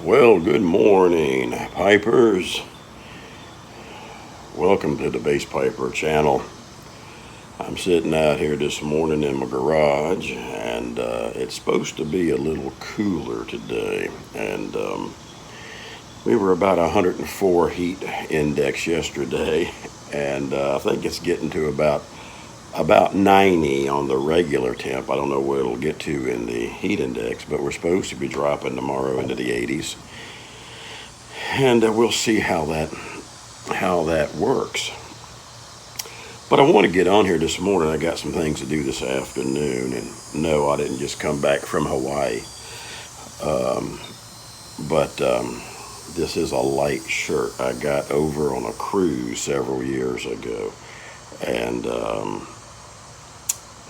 Well, good morning, Pipers. Welcome to the Bass Piper channel. I'm sitting out here this morning in my garage, and it's supposed to be a little cooler today. And we were about 104 heat index yesterday, and I think it's getting to about 90 on the regular temp. I don't know what it'll get to in the heat index, but we're supposed to be dropping tomorrow into the 80s, and we'll see how that works. But I want to get on here this morning. I got some things to do this afternoon, and no, I didn't just come back from Hawaii. But this is a light shirt I got over on a cruise several years ago, and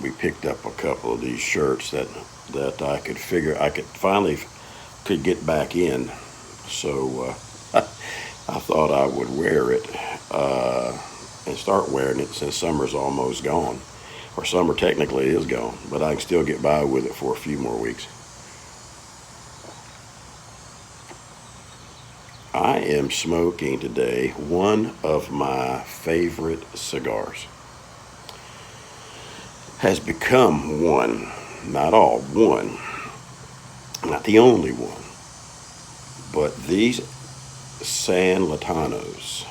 we picked up a couple of these shirts that I could figure I could get back in. So I thought I would wear it and start wearing it since summer's almost gone, or summer technically is gone, but I can still get by with it for a few more weeks. I am smoking today one of my favorite cigars. Has become one, not all, one, not the only one, but these San Lotanos.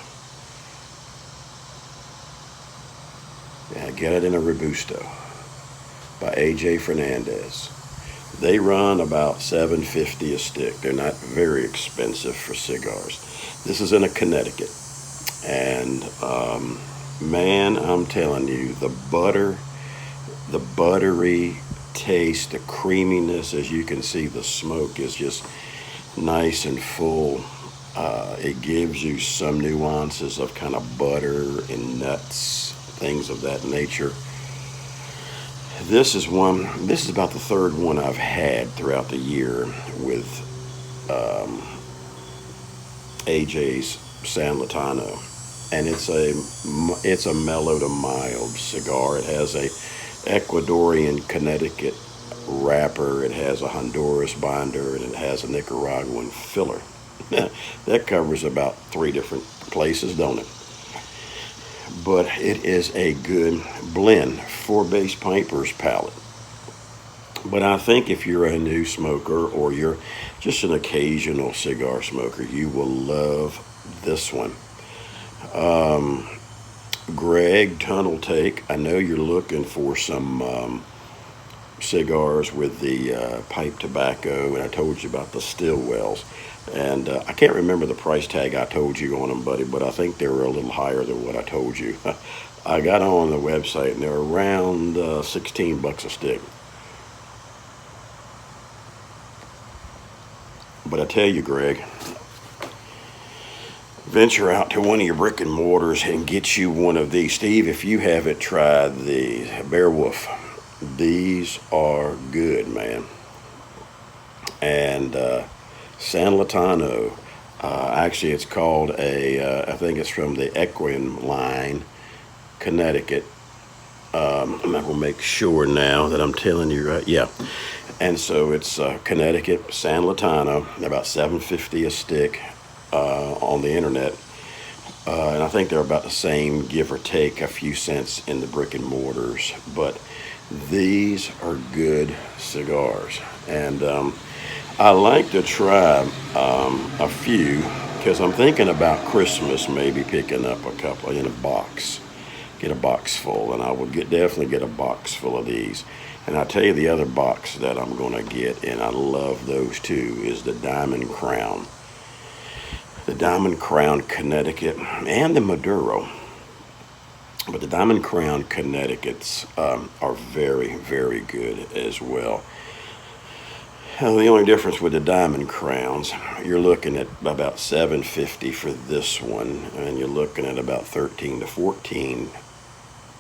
I get it in a Robusto by Fernandez. They run about $7.50 a stick. They're not very expensive for cigars. This is in a Connecticut, and man, I'm telling you, the buttery taste, the creaminess, as you can see, the smoke is just nice and full. It gives you some nuances of kind of butter and nuts, things of that nature. This is about the third one I've had throughout the year with AJ's San Lotano, and it's a mellow to mild cigar. It has a Ecuadorian Connecticut wrapper, it has a Honduras binder, and it has a Nicaraguan filler. That covers about 3 different places, don't it? But it is a good blend for Bass Piper's palate. But I think if you're a new smoker or you're just an occasional cigar smoker, you will love this one. Greg Tunnel Take, I know you're looking for some cigars with the pipe tobacco, and I told you about the Stillwells. And I can't remember the price tag I told you on them, buddy, but I think they were a little higher than what I told you. I got on the website, and they're around $16 a stick. But I tell you, Greg, venture out to one of your brick and mortars and get you one of these. Steve, if you haven't tried the Bear Wolf, these are good, man. And San Lotano, actually it's called I think it's from the Equine line, Connecticut. I'm not going to make sure now that I'm telling you right. Yeah. And so it's Connecticut, San Lotano, about $7.50 a stick on the internet. And I think they're about the same, give or take a few cents in the brick and mortars. But these are good cigars. And I like to try a few, because I'm thinking about Christmas, maybe picking up a couple in a box. Get a box full, and I will definitely get a box full of these. And I'll tell you the other box that I'm going to get, and I love those too, is the Diamond Crown. The Diamond Crown Connecticut and the Maduro. But the Diamond Crown Connecticut's are very, very good as well. The only difference with the Diamond Crowns, you're looking at about $7.50 for this one, and you're looking at about $13 to $14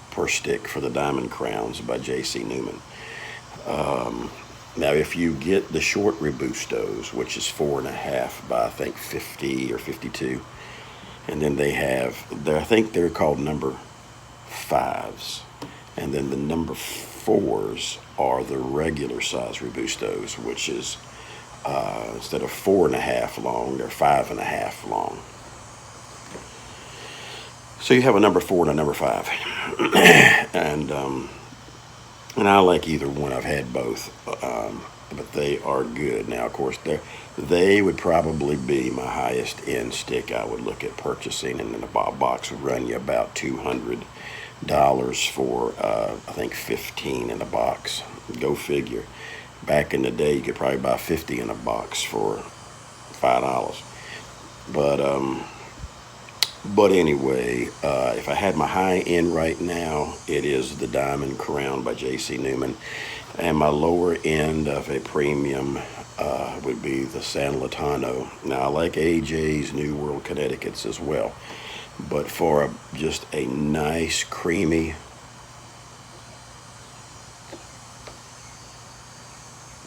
per stick for the Diamond Crowns by J.C. Newman. Now, if you get the short Robustos, which is 4.5 by I think 50 or 52, and then I think they're called number 5s, and then the number 4s are the regular size Robustos, which is Instead of 4.5 long, they're 5.5 long. So you have a number 4 and a number 5. And I like either one. I've had both, but they are good. Now, of course, they would probably be my highest end stick I would look at purchasing, and then a box would run you about $200 for, I think, 15 in a box. Go figure. Back in the day, you could probably buy 50 in a box for $5. But anyway, if I had my high end right now, it is the Diamond Crown by J.C. Newman. And my lower end of a premium would be the San Lotano. Now, I like AJ's New World Connecticut's as well. But for just a nice, creamy,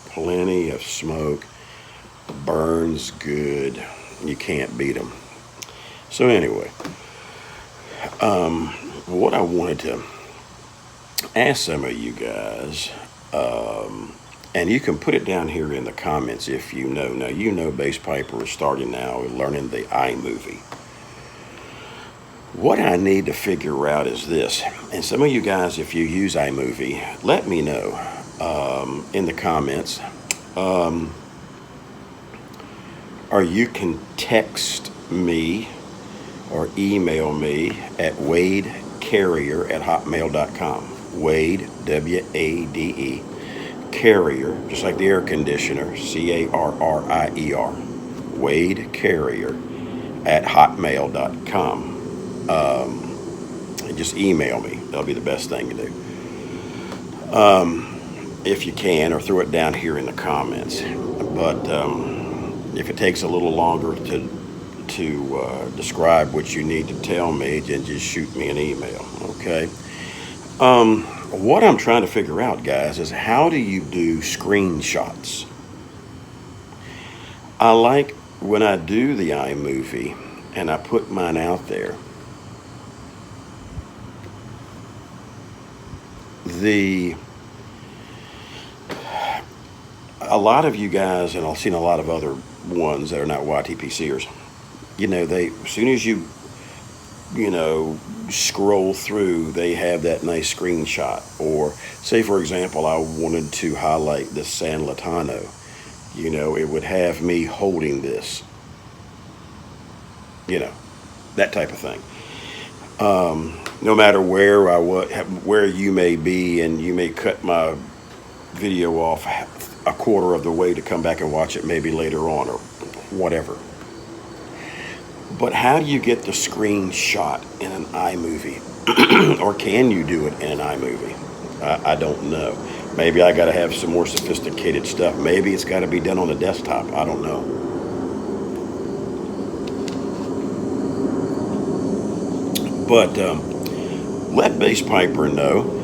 plenty of smoke, burns good, you can't beat them. So anyway, what I wanted to ask some of you guys, and you can put it down here in the comments if you know. Now, you know Bass Piper is starting now learning the iMovie. What I need to figure out is this, and some of you guys, if you use iMovie, let me know in the comments, or you can text me or email me at wadecarrier@hotmail.com. Wade, W-A-D-E, Carrier, just like the air conditioner, C-A-R-R-I-E-R, wadecarrier@hotmail.com. Just email me. That'll be the best thing to do. If you can, or throw it down here in the comments. But if it takes a little longer to describe what you need to tell me, then just shoot me an email, okay? What I'm trying to figure out, guys, is how do you do screenshots? I like when I do the iMovie and I put mine out there, a lot of you guys, and I've seen a lot of other ones that are not YTPCers, they, as soon as you scroll through, they have that nice screenshot. Or say, for example, I wanted to highlight the San Lotano, it would have me holding this, that type of thing. No matter where you may be, and you may cut my video off a quarter of the way to come back and watch it maybe later on or whatever. But how do you get the screenshot in an iMovie? Or can you do it in an iMovie? I don't know. Maybe I got to have some more sophisticated stuff. Maybe it's got to be done on the desktop. I don't know. But let Bass Piper know.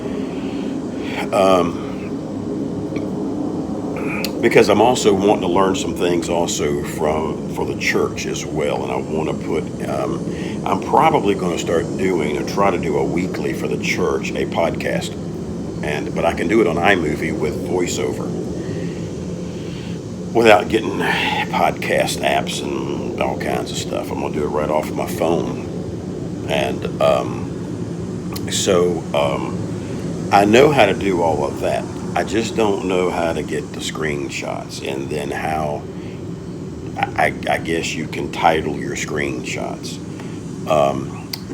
Because I'm also wanting to learn some things also for the church as well, and I want to put. I'm probably going to start try to do a weekly for the church, a podcast, but I can do it on iMovie with voiceover, without getting podcast apps and all kinds of stuff. I'm gonna do it right off of my phone, and I know how to do all of that. I just don't know how to get the screenshots, and then how I guess you can title your screenshots.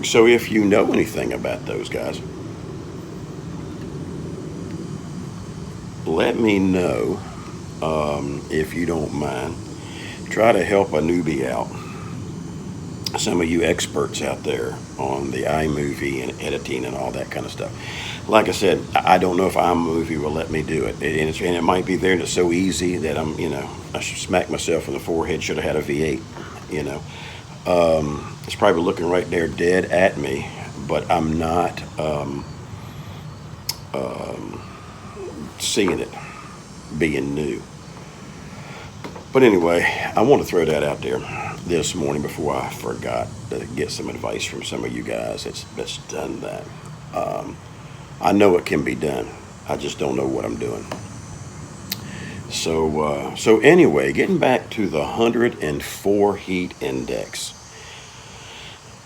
So if you know anything about those guys, let me know, if you don't mind. Try to help a newbie out. Some of you experts out there on the iMovie and editing and all that kind of stuff. Like I said, I don't know if iMovie will let me do it. And it might be there, and it's so easy that I should smack myself in the forehead, should have had a V8, It's probably looking right there dead at me, but I'm not seeing it being new. But anyway, I want to throw that out there this morning before I forgot to get some advice from some of you guys that's done that. I know it can be done. I just don't know what I'm doing. So anyway, getting back to the 104 heat index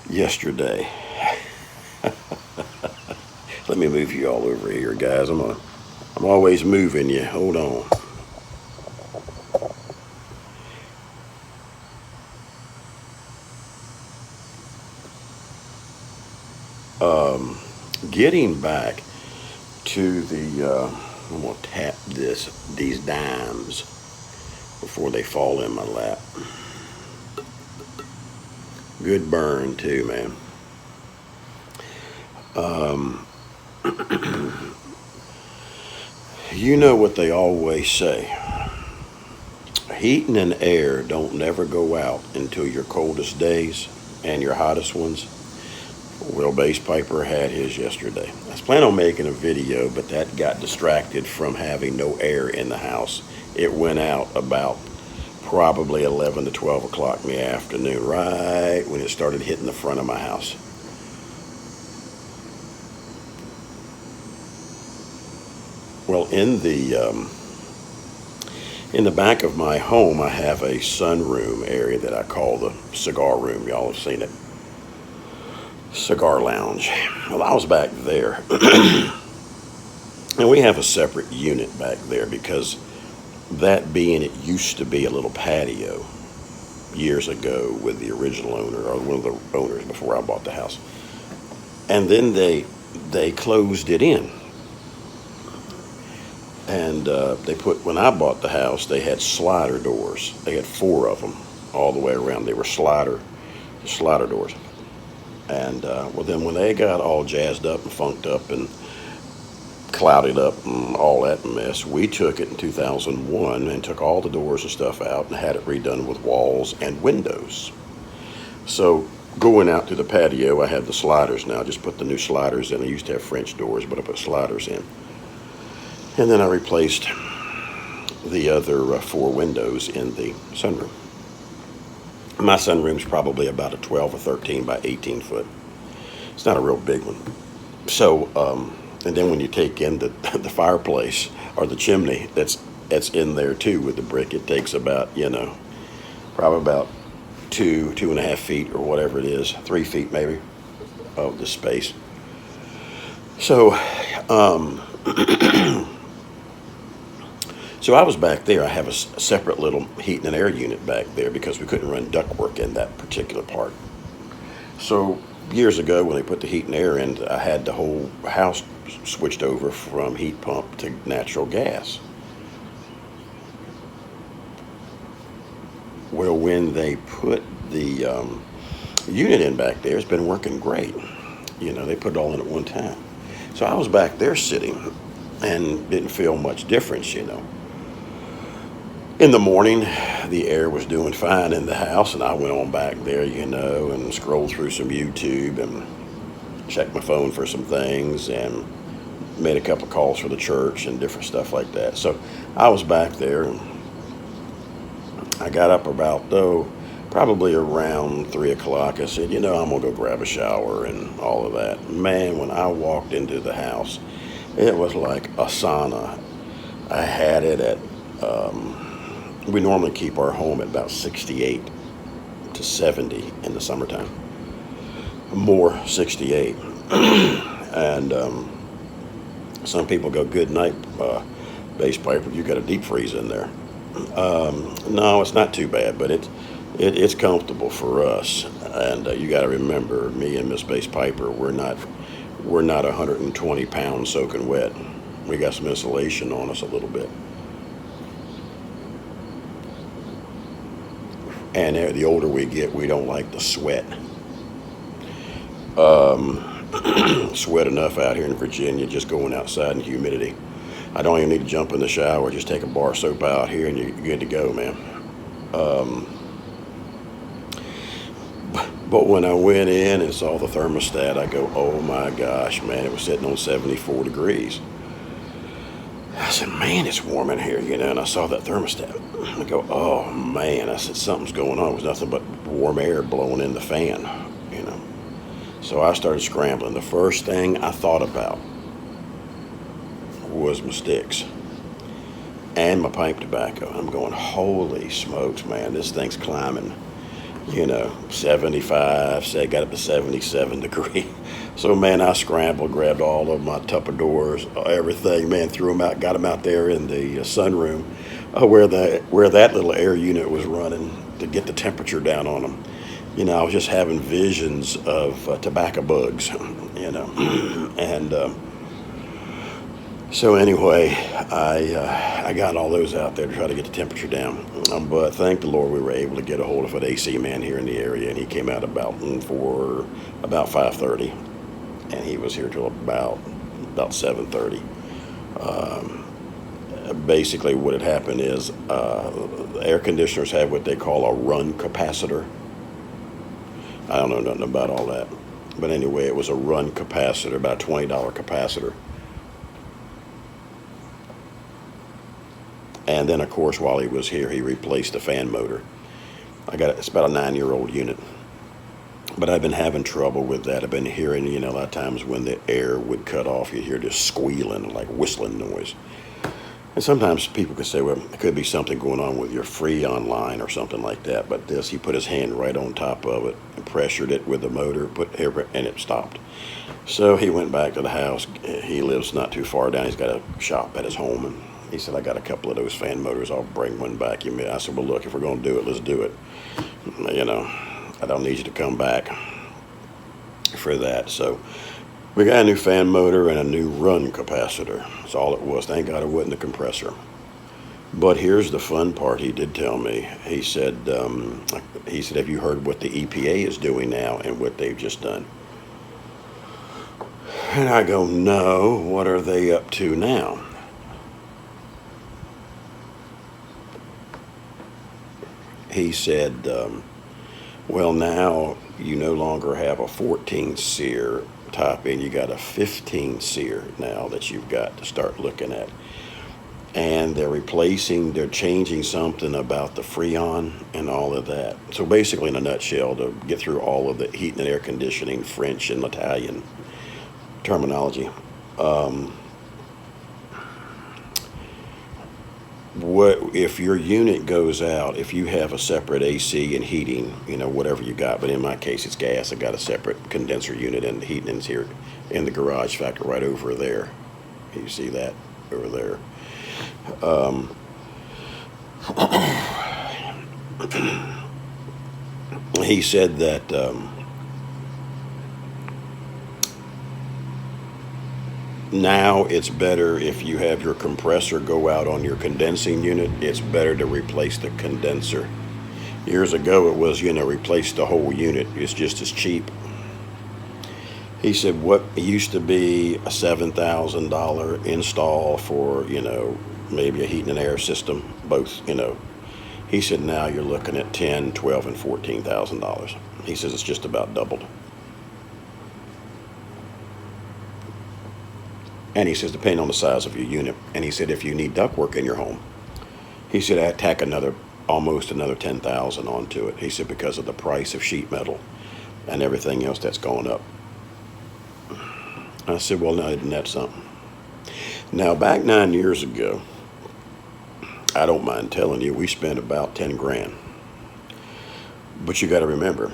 yesterday. Let me move you all over here, guys. I'm always moving you. Hold on. Getting back to I'm gonna tap these dimes before they fall in my lap. Good burn too, man. You know what they always say. Heating and air don't never go out until your coldest days and your hottest ones. Will Bass Piper had his yesterday. I was planning on making a video, but that got distracted from having no air in the house. It went out about probably 11 to 12 o'clock in the afternoon, right when it started hitting the front of my house. Well, in the back of my home, I have a sunroom area that I call the cigar room. Y'all have seen it. Cigar lounge. Well, I was back there. And we have a separate unit back there because that being it used to be a little patio years ago with the original owner or one of the owners before I bought the house. And then they closed it in. And when I bought the house, they had slider doors. They had 4 of them all the way around. They were slider doors. And then when they got all jazzed up and funked up and clouded up and all that mess, we took it in 2001 and took all the doors and stuff out and had it redone with walls and windows. So going out to the patio, I have the sliders now. I just put the new sliders in. I used to have French doors, but I put sliders in. And then I replaced the other 4 windows in the sunroom. My sunroom's probably about a 12 or 13 by 18 foot. It's not a real big one. So, and then when you take in the fireplace or the chimney that's in there too with the brick, it takes about, probably about 2.5 feet or whatever it is, 3 feet maybe of the space. So, So I was back there. I have a separate little heat and air unit back there because we couldn't run ductwork in that particular part. So years ago when they put the heat and air in, I had the whole house switched over from heat pump to natural gas. Well, when they put the unit in back there, it's been working great. They put it all in at one time. So I was back there sitting and didn't feel much difference. In the morning, the air was doing fine in the house, and I went on back there, and scrolled through some YouTube and checked my phone for some things and made a couple of calls for the church and different stuff like that. So I was back there, and I got up about, probably around 3 o'clock. I said, I'm going to go grab a shower and all of that. Man, when I walked into the house, it was like a sauna. I had it at... we normally keep our home at about 68 to 70 in the summertime. More 68. And some people go, good night, Bass Piper, you got a deep freeze in there. No, it's not too bad, but it's comfortable for us. And you got to remember, me and Miss Bass Piper, we're not 120 pounds soaking wet. We got some insulation on us a little bit. And the older we get, we don't like to sweat. Sweat enough out here in Virginia, just going outside in humidity. I don't even need to jump in the shower. Just take a bar of soap out here and you're good to go, man. But when I went in and saw the thermostat, I go, oh my gosh, man, it was sitting on 74 degrees. I said, man, it's warm in here, and I saw that thermostat. I go, oh man, I said, something's going on. It was nothing but warm air blowing in the fan, So I started scrambling. The first thing I thought about was my sticks. and my pipe tobacco. I'm going, holy smokes, man, this thing's climbing. 75, say got up to 77 degree. So man, I scrambled, grabbed all of my Tupperdoors, everything, man, threw them out, got them out there in the sunroom, where that little air unit was running to get the temperature down on them. I was just having visions of tobacco bugs, and so anyway, I got all those out there to try to get the temperature down. But thank the Lord we were able to get a hold of an AC man here in the area, and he came out for about 5:30, and he was here till about 7:30. Basically, what had happened is air conditioners have what they call a run capacitor. I don't know nothing about all that, but anyway, it was a run capacitor, about a $20 capacitor. And then, of course, while he was here, he replaced the fan motor. It's about a 9-year-old unit. But I've been having trouble with that. I've been hearing, a lot of times when the air would cut off, you hear this squealing, like whistling noise. And sometimes people could say, well, it could be something going on with your Freon line or something like that. But he put his hand right on top of it and pressured it with the motor, and it stopped. So he went back to the house. He lives not too far down. He's got a shop at his home, and he said, I got a couple of those fan motors. I'll bring one back. I said, well, look, if we're going to do it, let's do it. I don't need you to come back for that. So we got a new fan motor and a new run capacitor. That's all it was. Thank God it wasn't a compressor. But here's the fun part. He did tell me. He said, have you heard what the EPA is doing now and what they've just done? And I go, no, what are they up to now? He said, well, now you no longer have a 14 SEER top end. You got a 15 SEER now that you've got to start looking at. And they're changing something about the Freon and all of that. So basically, in a nutshell, to get through all of the heat and air conditioning, French and Italian terminology, what if your unit goes out, if you have a separate AC and heating, whatever you got, but in my case it's gas. I got a separate condenser unit, and the heating is here in the garage factor right over there. You see that over there. He said that now it's better if you have your compressor go out on your condensing unit. It's better to replace the condenser. Years ago it was, replace the whole unit. It's just as cheap. He said what used to be a $7,000 install for, maybe a heating and air system, both, he said now you're looking at $10,000, $12,000, and $14,000. He says it's just about doubled. And he says, depending on the size of your unit. And he said, if you need ductwork in your home, he said, I'd tack almost another $10,000 onto it. He said, because of the price of sheet metal and everything else that's going up. I said, well, now, isn't that something? Now, back 9 years ago, I don't mind telling you, we spent about 10 grand. But you got to remember,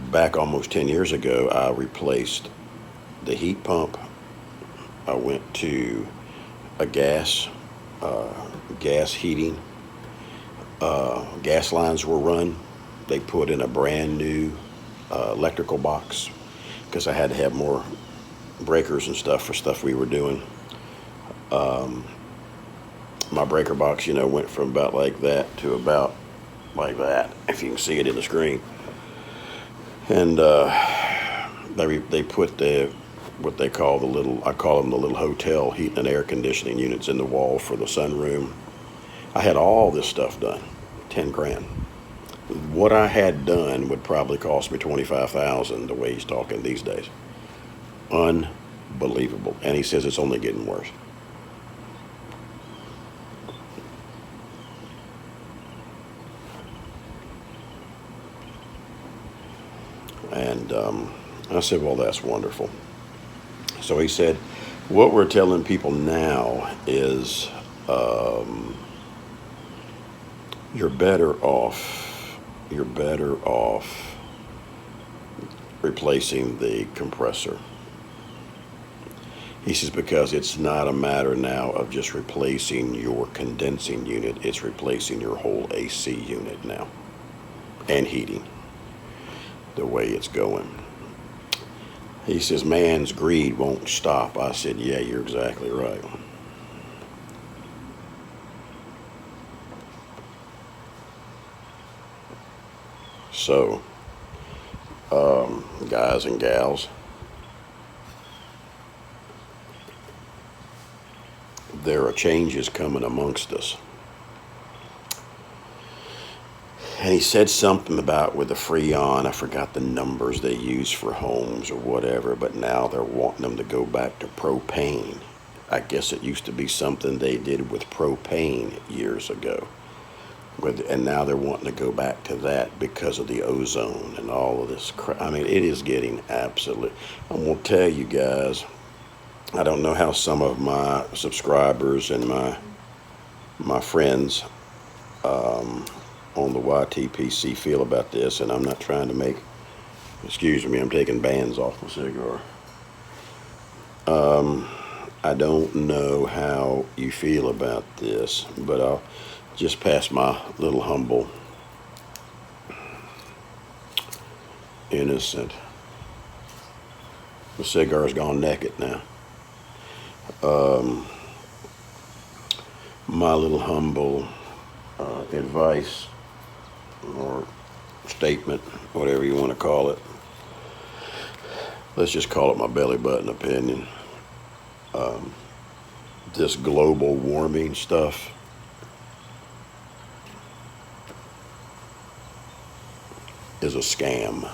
back almost 10 years ago, I replaced the heat pump. I went to a gas heating. Gas lines were run. They put in a brand new electrical box because I had to have more breakers and stuff for stuff we were doing. My breaker box, went from about like that to about like that, if you can see it in the screen. And they put what they call I call them the little hotel heat and air conditioning units in the wall for the sunroom. I had all this stuff done, 10 grand. What I had done would probably cost me $25,000 the way he's talking these days. Unbelievable. And he says it's only getting worse. And I said, well, that's wonderful. So he said, what we're telling people now is You're better off. You're better off replacing the compressor. He says because it's not a matter now of just replacing your condensing unit, it's replacing your whole AC unit now and heating the way it's going. He says man's greed won't stop. I said, yeah, you're exactly right. So, guys and gals, there are changes coming amongst us. And he said something about with the Freon, I forgot the numbers they use for homes or whatever, but now they're wanting them to go back to propane. I guess it used to be something they did with propane years ago. And now they're wanting to go back to that because of the ozone and all of this crap. I mean, it is getting absolute. I'm going to tell you guys, I don't know how some of my subscribers and my friends on the YTPC feel about this, and I'm not trying to make, excuse me, I'm taking bands off my cigar. I don't know how you feel about this, but I'll just pass my little humble, innocent. The cigar's gone naked now. My little humble advice or statement, whatever you want to call it. Let's just call it my belly button opinion. This global warming stuff is a scam.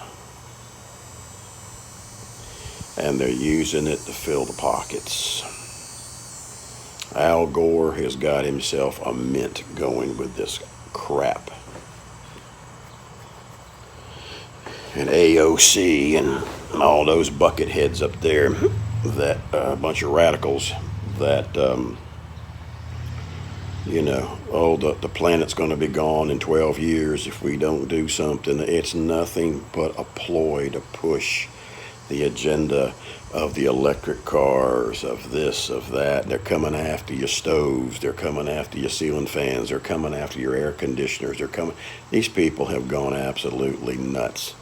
And they're using it to fill the pockets. Al Gore has got himself a mint going with this crap. And AOC and all those bucket heads up there, that bunch of radicals that, the planet's going to be gone in 12 years if we don't do something. It's nothing but a ploy to push the agenda of the electric cars, of this, of that. They're coming after your stoves. They're coming after your ceiling fans. They're coming after your air conditioners. These people have gone absolutely nuts.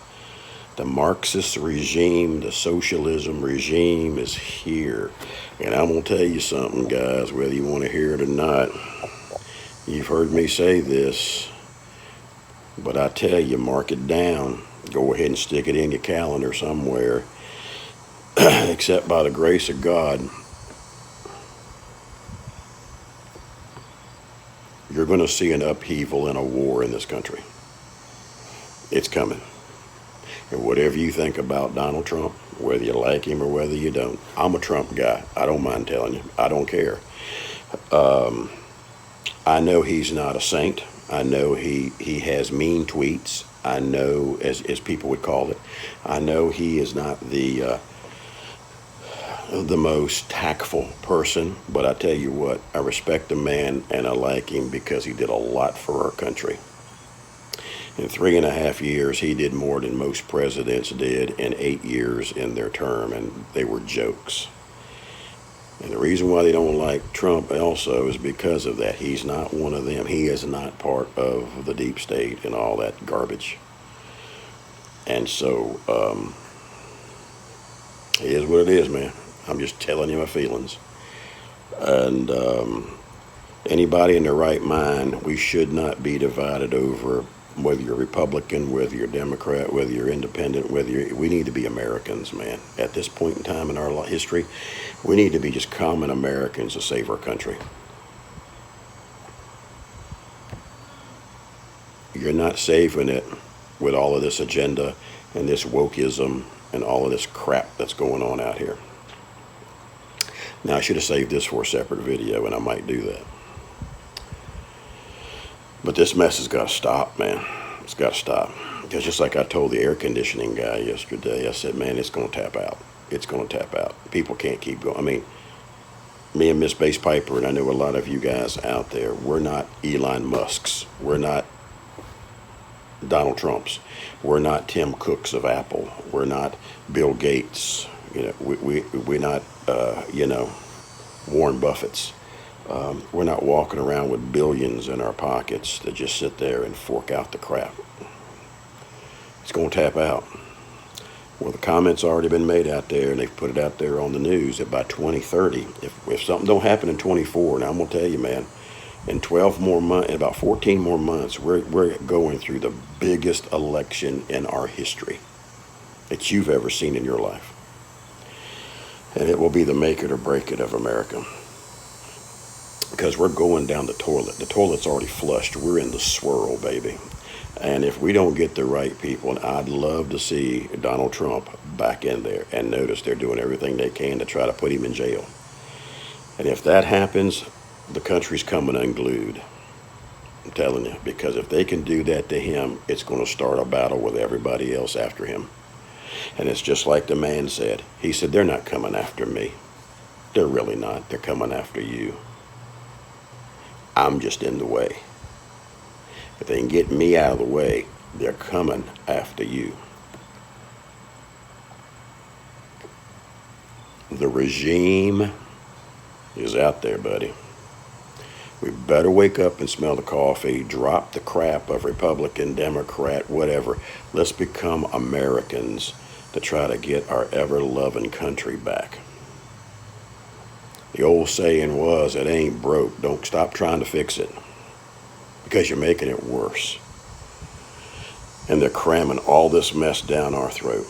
The Marxist regime, the socialism regime is here. And I'm going to tell you something, guys, whether you want to hear it or not. You've heard me say this, but I tell you, mark it down. Go ahead and stick it in your calendar somewhere. Except by the grace of God, you're going to see an upheaval and a war in this country. It's coming. And whatever you think about Donald Trump, whether you like him or whether you don't, I'm a Trump guy. I don't mind telling you. I don't care. I know he's not a saint. I know he has mean tweets. I know, as people would call it, I know he is not the most tactful person, but I tell you what, I respect the man and I like him because he did a lot for our country. In 3.5 years, he did more than most presidents did in 8 years in their term, and they were jokes. And the reason why they don't like Trump also is because of that. He's not one of them. He is not part of the deep state and all that garbage. And so, it is what it is, man. I'm just telling you my feelings. And anybody in their right mind, we should not be divided over whether you're Republican, whether you're Democrat, whether you're independent, we need to be Americans, man. At this point in time in our history, we need to be just common Americans to save our country. You're not saving it with all of this agenda and this wokeism and all of this crap that's going on out here. Now, I should have saved this for a separate video, and I might do that. But this mess has got to stop, man. It's got to stop. Because just like I told the air conditioning guy yesterday, I said, man, it's going to tap out. It's going to tap out. People can't keep going. I mean, me and Miss Base Piper, and I know a lot of you guys out there, we're not Elon Musks. We're not Donald Trumps. We're not Tim Cooks of Apple. We're not Bill Gates. We're not, Warren Buffett's. We're not walking around with billions in our pockets to just sit there and fork out the crap. It's going to tap out. Well, the comment's already been made out there, and they've put it out there on the news that by 2030, if something don't happen in 24, now I'm going to tell you, man, in 12 more months, in about 14 more months, we're going through the biggest election in our history that you've ever seen in your life. And it will be the make it or break it of America. Because we're going down the toilet. The toilet's already flushed. We're in the swirl, baby. And if we don't get the right people, and I'd love to see Donald Trump back in there, and notice they're doing everything they can to try to put him in jail. And if that happens, the country's coming unglued. I'm telling you, because if they can do that to him, it's going to start a battle with everybody else after him. And it's just like the man said. He said, they're not coming after me. They're really not. They're coming after you. I'm just in the way. If they can get me out of the way, they're coming after you. The regime is out there, buddy. We better wake up and smell the coffee, drop the crap of Republican, Democrat, whatever. Let's become Americans to try to get our ever-loving country back. The old saying was, it ain't broke. Don't stop trying to fix it, because you're making it worse. And they're cramming all this mess down our throat.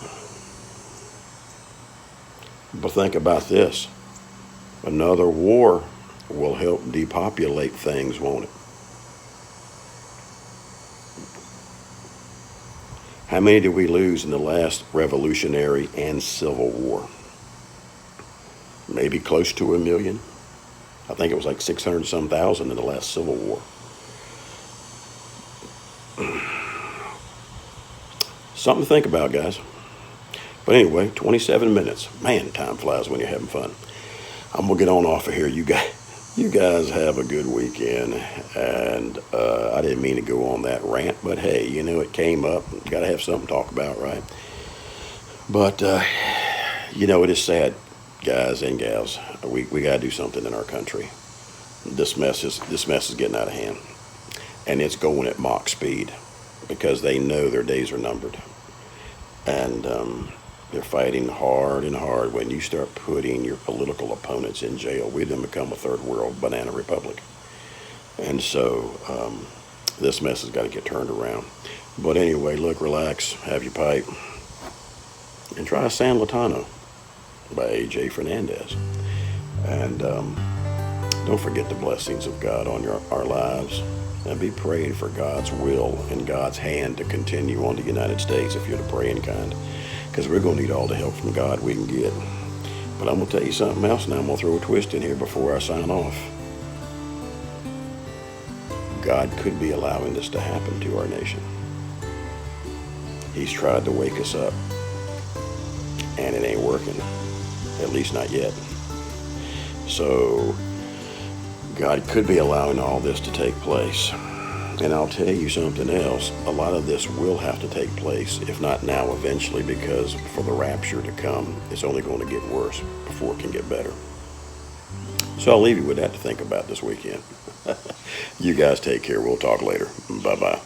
But think about this. Another war will help depopulate things, won't it? How many did we lose in the last Revolutionary and Civil War? Maybe close to 1 million. I think it was like 600 some thousand in the last Civil War. Something to think about, guys. But anyway, 27 minutes. Man, time flies when you're having fun. I'm going to get on off of here. You guys have a good weekend. And I didn't mean to go on that rant, but hey, it came up. Got to have something to talk about, right? But, it is sad, guys and gals. We got to do something in our country. This mess is getting out of hand. And it's going at Mach speed, because they know their days are numbered. And they're fighting hard and hard. When you start putting your political opponents in jail, we then become a third world banana republic. And so this mess has got to get turned around. But anyway, look, relax, have your pipe, and try San Lotano by A.J. Fernandez. And don't forget the blessings of God on our lives. And be praying for God's will and God's hand to continue on the United States if you're the praying kind. Because we're going to need all the help from God we can get. But I'm going to tell you something else, and I'm going to throw a twist in here before I sign off. God could be allowing this to happen to our nation. He's tried to wake us up, and it ain't working. At least not yet. So God could be allowing all this to take place. And I'll tell you something else. A lot of this will have to take place, if not now, eventually, because for the rapture to come, it's only going to get worse before it can get better. So I'll leave you with that to think about this weekend. You guys take care. We'll talk later. Bye-bye.